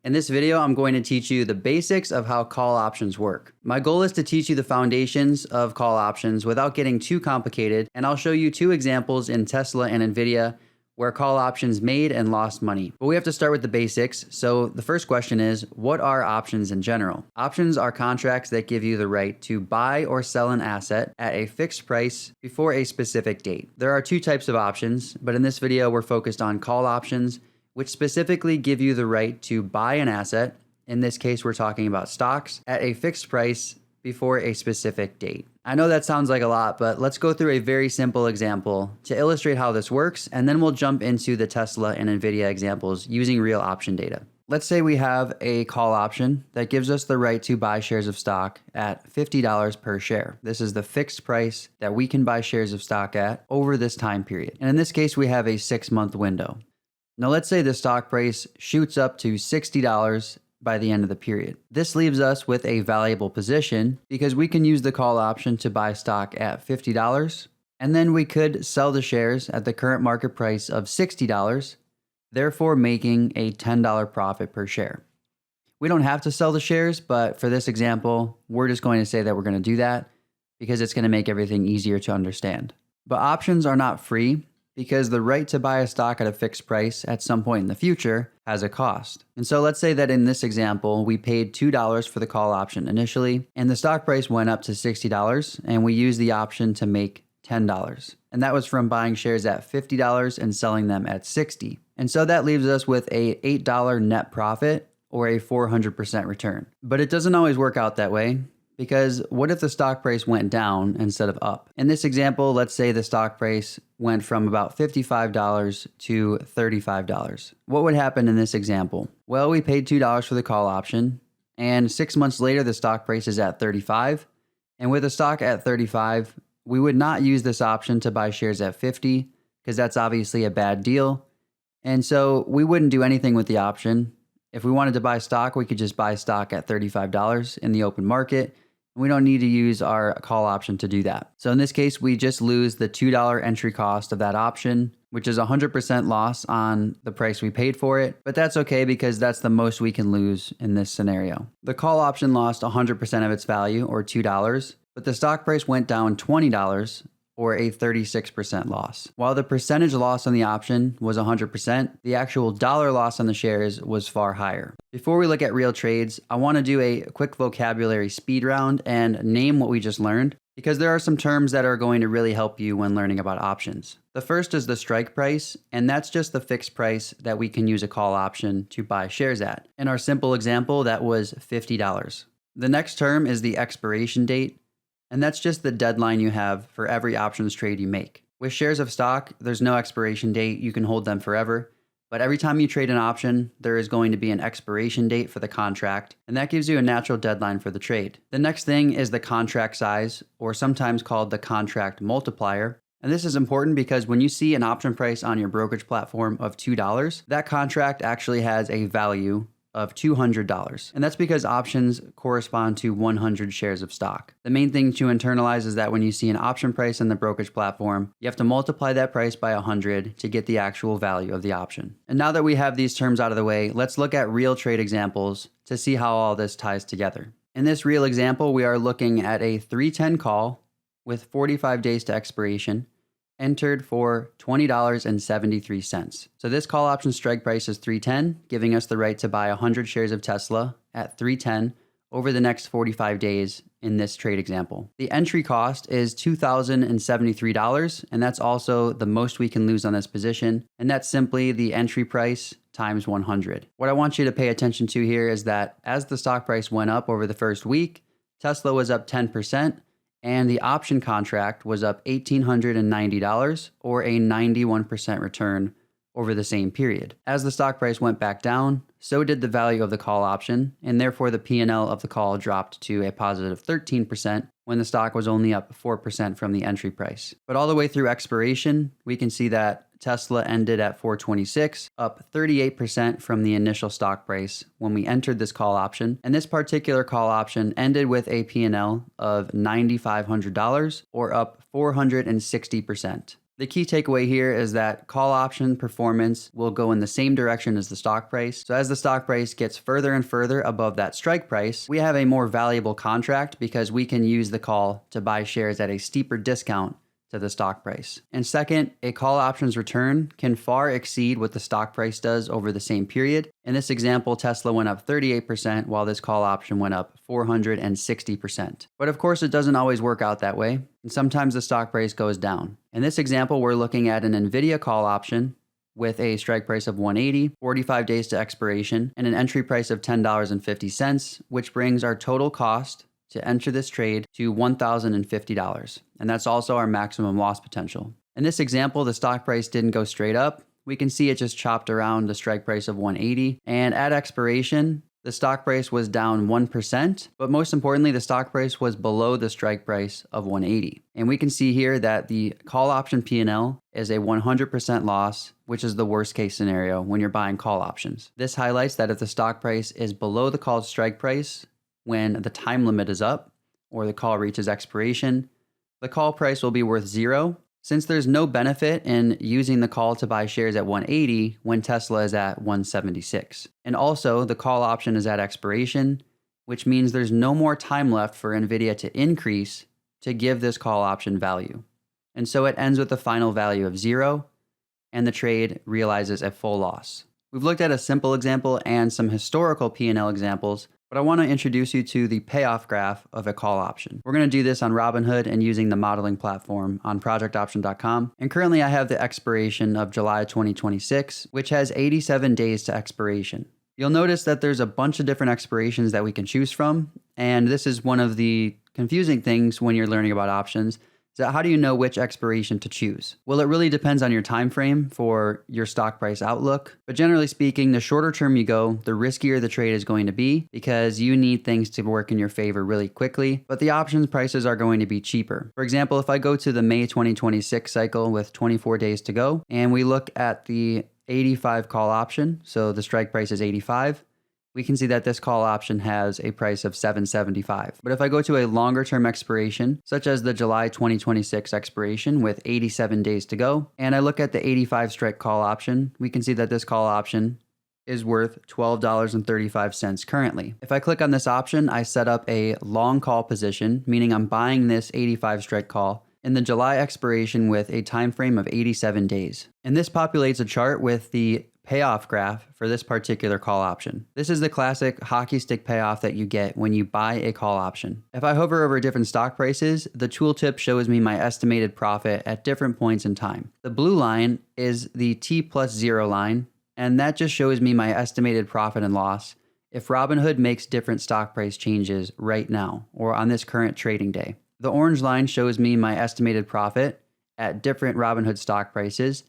In this video, I'm going to teach you the basics of how call options work. My goal is to teach you the foundations of call options without getting too complicated, and I'll show you two examples in Tesla and NVDA where call options made and lost money. But we have to start with the basics. So the first question is, what are options in general? Options are contracts that give you the right to buy or sell an asset at a fixed price before a specific date. There are two types of options, but in this video, we're focused on call options, which specifically give you the right to buy an asset. In this case, we're talking about stocks at a fixed price before a specific date. I know that sounds like a lot, but let's go through a very simple example to illustrate how this works, and then we'll jump into the Tesla and NVIDIA examples using real option data. Let's say we have a call option that gives us the right to buy shares of stock at $50 per share. This is the fixed price that we can buy shares of stock at over this time period. And in this case, we have a 6-month window. Now let's say the stock price shoots up to $60 by the end of the period. This leaves us with a valuable position because we can use the call option to buy stock at $50, and then we could sell the shares at the current market price of $60, therefore making a $10 profit per share. We don't have to sell the shares, but for this example, we're just going to say that we're going to do that because it's going to make everything easier to understand. But options are not free, because the right to buy a stock at a fixed price at some point in the future has a cost. And so let's say that in this example, we paid $2 for the call option initially, and the stock price went up to $60, and we used the option to make $10. And that was from buying shares at $50 and selling them at $60. And so that leaves us with a $8 net profit or a 400% return. But it doesn't always work out that way, because what if the stock price went down instead of up? In this example, let's say the stock price went from about $55 to $35. What would happen in this example? Well, we paid $2 for the call option, and 6 months later, the stock price is at $35. And with a stock at $35, we would not use this option to buy shares at $50, because that's obviously a bad deal. And so we wouldn't do anything with the option. If we wanted to buy stock, we could just buy stock at $35 in the open market. We don't need to use our call option to do that. So in this case, we just lose the $2 entry cost of that option, which is 100% loss on the price we paid for it. But that's okay because that's the most we can lose in this scenario. The call option lost 100% of its value, or $2, but the stock price went down $20, or a 36% loss. While the percentage loss on the option was 100%, the actual dollar loss on the shares was far higher. Before we look at real trades, I want to do a quick vocabulary speed round and name what we just learned, because there are some terms that are going to really help you when learning about options. The first is the strike price, and that's just the fixed price that we can use a call option to buy shares at. In our simple example, that was $50. The next term is the expiration date, and that's just the deadline you have for every options trade you make. With shares of stock, there's no expiration date. You can hold them forever. But every time you trade an option, there is going to be an expiration date for the contract, and that gives you a natural deadline for the trade. The next thing is the contract size, or sometimes called the contract multiplier. And this is important because when you see an option price on your brokerage platform of $2, that contract actually has a value of $200. And that's because options correspond to 100 shares of stock. The main thing to internalize is that when you see an option price on the brokerage platform, you have to multiply that price by 100 to get the actual value of the option. And now that we have these terms out of the way, let's look at real trade examples to see how all this ties together. In this real example, we are looking at a 310 call with 45 days to expiration, entered for $20.73. So this call option strike price is $310, giving us the right to buy 100 shares of Tesla at $310 over the next 45 days in this trade example. The entry cost is $2,073, and that's also the most we can lose on this position, and that's simply the entry price times 100. What I want you to pay attention to here is that as the stock price went up over the first week, Tesla was up 10%, and the option contract was up $1,890, or a 91% return over the same period. As the stock price went back down, so did the value of the call option, and therefore the P&L of the call dropped to a positive 13% when the stock was only up 4% from the entry price. But all the way through expiration, we can see that Tesla ended at $426, up 38% from the initial stock price when we entered this call option. And this particular call option ended with a P&L of $9,500, or up 460%. The key takeaway here is that call option performance will go in the same direction as the stock price. So as the stock price gets further and further above that strike price, we have a more valuable contract because we can use the call to buy shares at a steeper discount to the stock price. And second, a call option's return can far exceed what the stock price does over the same period. In this example, Tesla went up 38% while this call option went up 460%. But of course, it doesn't always work out that way, and sometimes the stock price goes down. In this example, we're looking at an NVDA call option with a strike price of 180, 45 days to expiration, and an entry price of $10.50, which brings our total cost to enter this trade to $1,050. And that's also our maximum loss potential. In this example, the stock price didn't go straight up. We can see it just chopped around the strike price of 180. And at expiration, the stock price was down 1%, but most importantly, the stock price was below the strike price of 180. And we can see here that the call option P&L is a 100% loss, which is the worst case scenario when you're buying call options. This highlights that if the stock price is below the called strike price, when the time limit is up or the call reaches expiration, the call price will be worth $0, since there's no benefit in using the call to buy shares at 180 when Tesla is at 176. And also, the call option is at expiration, which means there's no more time left for NVIDIA to increase to give this call option value. And so it ends with a final value of 0, and the trade realizes a full loss. We've looked at a simple example and some historical P&L examples, but I want to introduce you to the payoff graph of a call option. We're going to do this on Robinhood and using the modeling platform on projectoption.com. And currently I have the expiration of July 2026, which has 87 days to expiration. You'll notice that there's a bunch of different expirations that we can choose from. And this is one of the confusing things when you're learning about options. So how do you know which expiration to choose? Well, it really depends on your time frame for your stock price outlook. But generally speaking, the shorter term you go, the riskier the trade is going to be because you need things to work in your favor really quickly. But the options prices are going to be cheaper. For example, if I go to the May 2026 cycle with 24 days to go, and we look at the 85 call option, so the strike price is 85, we can see that this call option has a price of $7.75. But if I go to a longer term expiration, such as the July 2026 expiration with 87 days to go, and I look at the 85 strike call option, we can see that this call option is worth $12.35 currently. If I click on this option, I set up a long call position, meaning I'm buying this 85 strike call in the July expiration with a time frame of 87 days. And this populates a chart with the payoff graph for this particular call option. This is the classic hockey stick payoff that you get when you buy a call option. If I hover over different stock prices, the tooltip shows me my estimated profit at different points in time. The blue line is the T+0 line, and that just shows me my estimated profit and loss if Robinhood makes different stock price changes right now or on this current trading day. The orange line shows me my estimated profit at different Robinhood stock prices,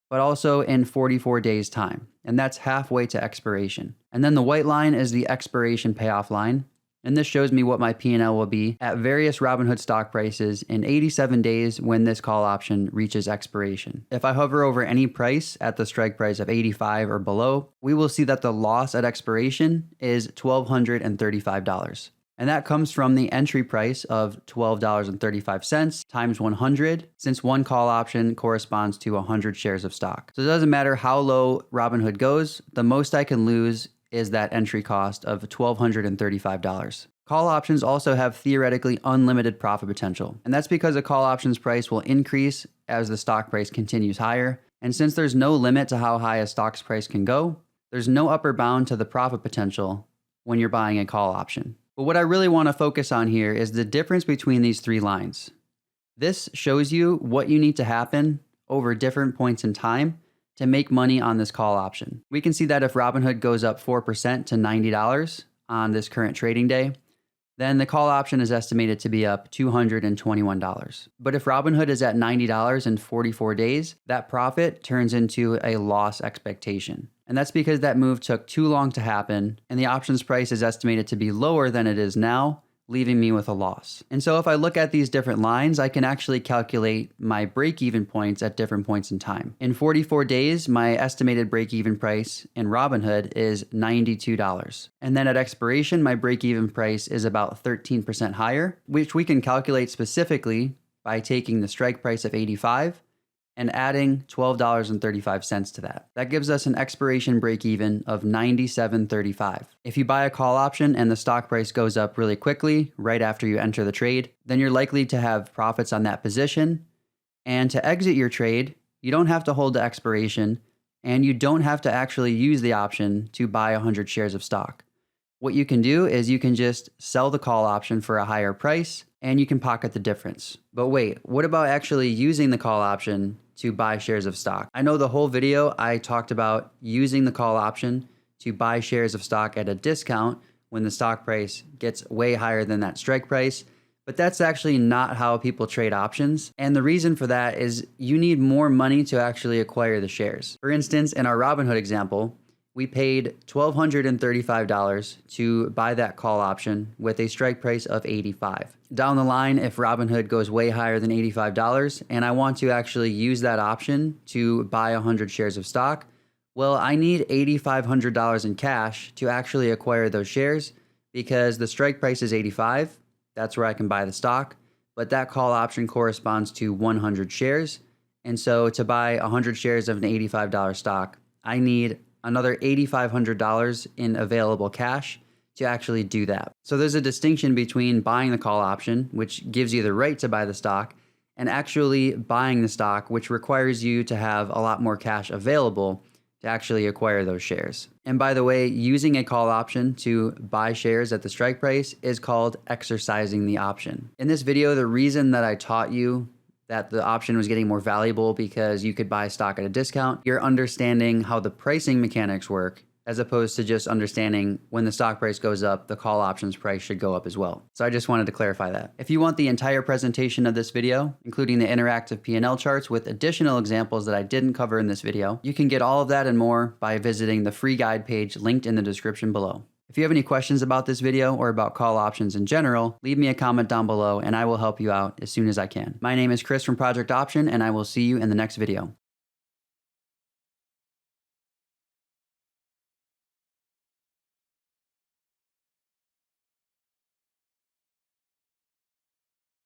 but also in 44 days time, and that's halfway to expiration. And then the white line is the expiration payoff line, and this shows me what my P&L will be at various Robinhood stock prices in 87 days when this call option reaches expiration. If I hover over any price at the strike price of 85 or below, we will see that the loss at expiration is $1,235. And that comes from the entry price of $12.35 times 100, since one call option corresponds to 100 shares of stock. So it doesn't matter how low Robinhood goes, the most I can lose is that entry cost of $1,235. Call options also have theoretically unlimited profit potential, and that's because a call option's price will increase as the stock price continues higher. And since there's no limit to how high a stock's price can go, there's no upper bound to the profit potential when you're buying a call option. But what I really want to focus on here is the difference between these three lines. This shows you what you need to happen over different points in time to make money on this call option. We can see that if Robinhood goes up 4% to $90 on this current trading day, then the call option is estimated to be up $221. But if Robinhood is at $90 in 44 days, that profit turns into a loss expectation. And that's because that move took too long to happen, and the options price is estimated to be lower than it is now, leaving me with a loss. And so if I look at these different lines, I can actually calculate my break-even points at different points in time. In 44 days, my estimated break-even price in Robinhood is $92. And then at expiration, my break-even price is about 13% higher, which we can calculate specifically by taking the strike price of 85 and adding $12.35 to that. That gives us an expiration break even of $97.35. If you buy a call option and the stock price goes up really quickly right after you enter the trade, then you're likely to have profits on that position. And to exit your trade, you don't have to hold the expiration, and you don't have to actually use the option to buy 100 shares of stock. What you can do is you can just sell the call option for a higher price, and you can pocket the difference. But wait, what about actually using the call option to buy shares of stock? I know the whole video I talked about using the call option to buy shares of stock at a discount when the stock price gets way higher than that strike price, but that's actually not how people trade options. And the reason for that is you need more money to actually acquire the shares. For instance, in our Robinhood example, we paid $1,235 to buy that call option with a strike price of $85. Down the line, if Robinhood goes way higher than $85 and I want to actually use that option to buy 100 shares of stock, well, I need $8,500 in cash to actually acquire those shares because the strike price is $85. That's where I can buy the stock, but that call option corresponds to 100 shares. And so to buy 100 shares of an $85 stock, I need another $8,500 in available cash to actually do that. So there's a distinction between buying the call option, which gives you the right to buy the stock, and actually buying the stock, which requires you to have a lot more cash available to actually acquire those shares. And by the way, using a call option to buy shares at the strike price is called exercising the option. In this video, the reason that I taught you that the option was getting more valuable because you could buy stock at a discount, you're understanding how the pricing mechanics work, as opposed to just understanding when the stock price goes up, the call options price should go up as well. So I just wanted to clarify that. If you want the entire presentation of this video, including the interactive P&L charts with additional examples that I didn't cover in this video, you can get all of that and more by visiting the free guide page linked in the description below. If you have any questions about this video or about call options in general, leave me a comment down below and I will help you out as soon as I can. My name is Chris from Project Option, and I will see you in the next video.